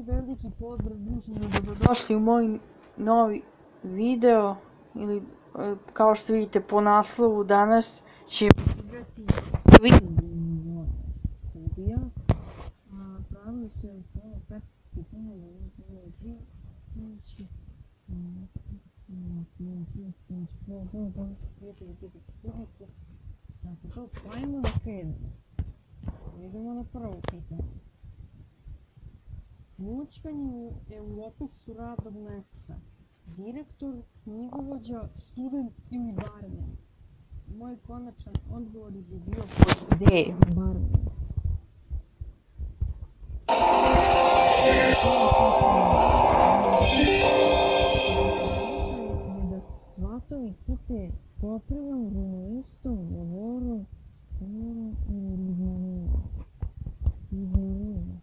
veliki pozdrav družino, dobrodošli u moj novi video, ili kao što vidite po naslovu danas ćemo igrati Diviziju Srbija. Pravili su je ono 15 pitanja, ajmo da krenemo. Idemo na prvo pitanje. Mućkanje je u opisu radnog mesta. Direktor, knjigovođa, student ili barmen? Moj konačan odgovor bi bio pod D, barmen. Je da svatovi kite popravom, runolistom, govorom, torom ili lignaninom? Lignaninom.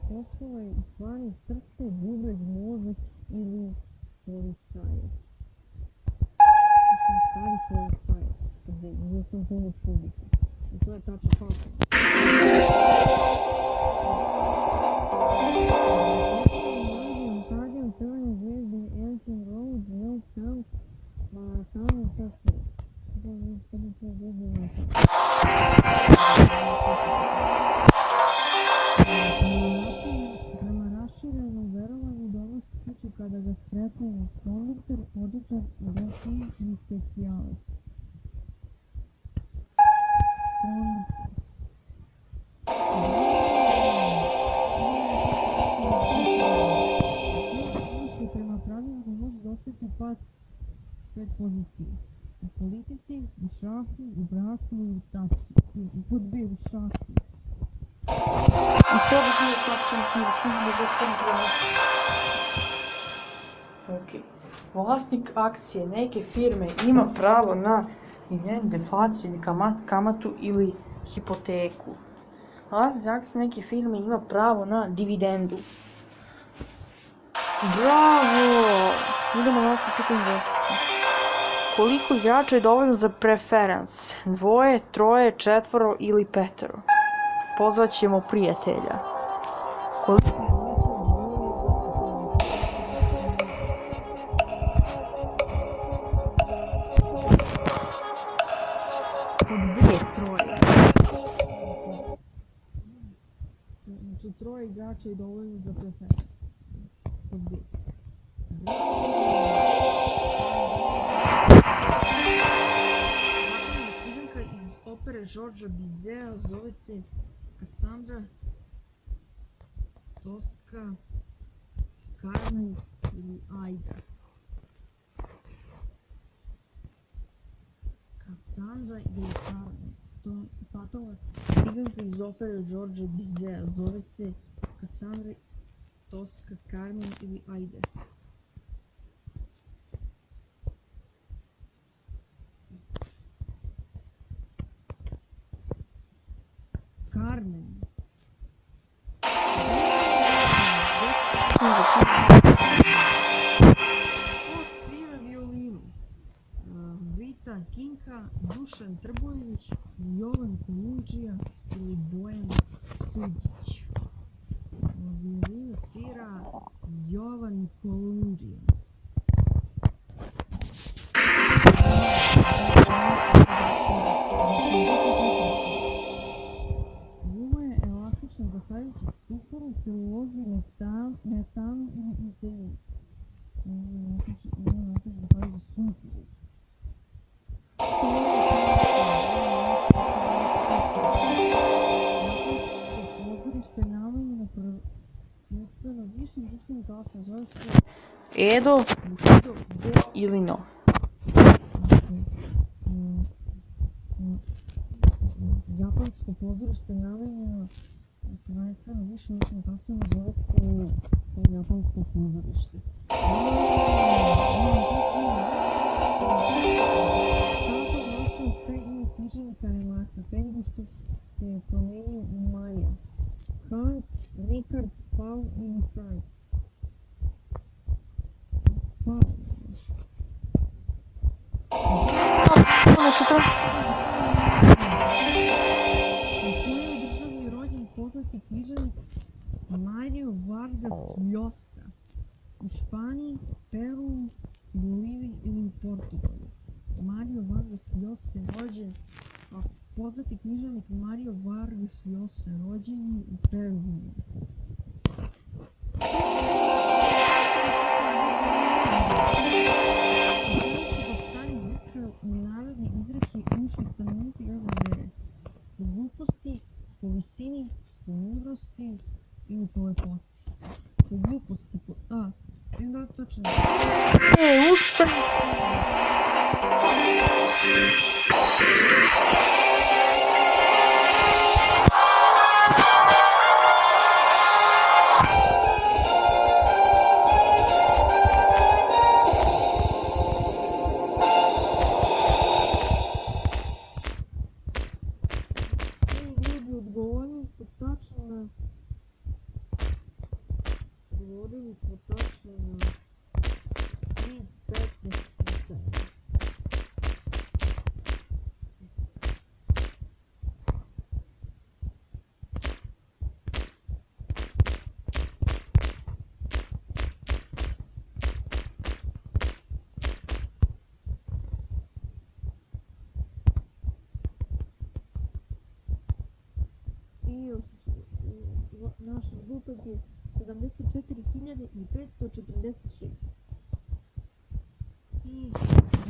Poslova je u stvari srce, bubreg, mozak ili policajac. U stvari policajac, gdje sam pomoć publike. I to je tačno tako. Stadion Crvene zvezde, Elton Road, No Camp, Marathon i Sasvijek. Prema raširenom verovanju donosi sreću kada ga sretne konduktor, podičar, doktor i specijalac. Prema pravilima može dospjeti pad 5 pozicija. U politici, u šahu, u braku i u taču. Pod B, u šahu. I to bi bio tačan smjer, samo da zatvorim. Ok. Vlasnik akcije neke firme ima pravo na deflaciju ili kamatu ili hipoteku. Vlasnik akcije neke firme ima pravo na dividendu. Bravo! Idemo na osnovno pitanje za koliko igrača je dovoljno za preference? 2, 3, 4 ili 5? Pozvat ćemo prijatelja. Znači 3 igrača je dovoljno za preference. Pod B. Ciganka iz opere Georgesa Bizeta zove se Cassandra, Tosca, Carmen ili Aida? Cassandra ili Carmen? Fatova ciganka iz opere Georgesa Bizeta zove se Cassandra, Tosca, Carmen ili Aida? Carmen. Ko svira violinu? Vita Kinka, Dušan Trbojević, Jovan Kolundžija ili Bojan Suđić? Violinu svira Jovan Kolundžija. Zahvaljujući sukrovu, celulozi, metanu ili glicerinu? Zahvaljujući sukrovu. Pozorište namenjeno prvenstveno višim društvenim klasama zove se Edo, Bushido, Do ili No? Japansko pozorište namenjeno prvenstveno višim društvenim klasama zove se Japansko pozorište. Kako glasa sve ime književnika Remarka, prije što se je promenio u Maja? Hans, Richard, Paul ili Franz? Paul. Znači to... U kojoj državi je rođen poznati književnik Mario Vargas Llosa? U Španiji, Peru, Boliviji ili u Portugalu? Mario Vargas Llosa je rođen, a poznati književnik Mario Vargas Llosa je rođen u Peru. Narodne izreke ušli stanovnici grada Dvere? Po gluposti, po visini, po mudrosti ili po lepoti? Po gluposti, vidim da je tačno. Uspeh! Odgovorili smo tačno na svih 15 pitanja. I naš rezultat je 74.546. I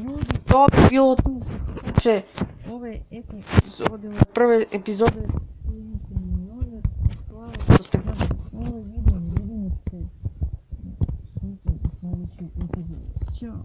Ljudi, to bi bilo tu što se tiče ove epizode, prve epizode. Hvala što ste gledali ovaj video, vidimo se sutra u sljedećoj epizodi. Ćao!